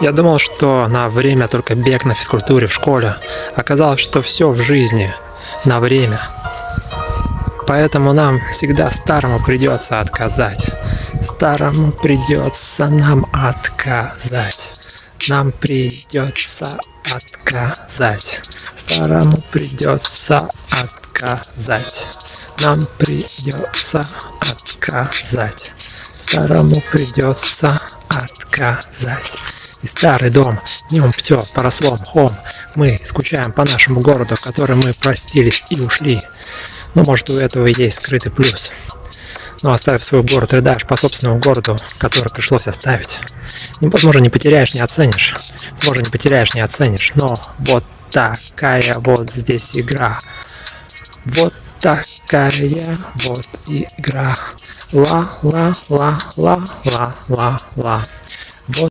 Я думал, что на время только бег на физкультуре в школе. Оказалось, что все в жизни на время. Поэтому нам всегда старому придется отказать. Старому придется нам отказать. Нам придется отказать. Старому придется отказать. Нам придется отказать. Старому придется отказать. И старый дом днем птет поросло мхом. Мы скучаем по нашему городу, который мы простились и ушли. Но может у этого и есть скрытый плюс. Но оставив свой город, рыдаешь по собственному городу, который пришлось оставить. Возможно, не потеряешь, не оценишь. Возможно, не потеряешь, не оценишь. Но вот такая вот здесь игра. Вот такая вот игра. Ла-ла-ла-ла-ла-ла-ла. Вот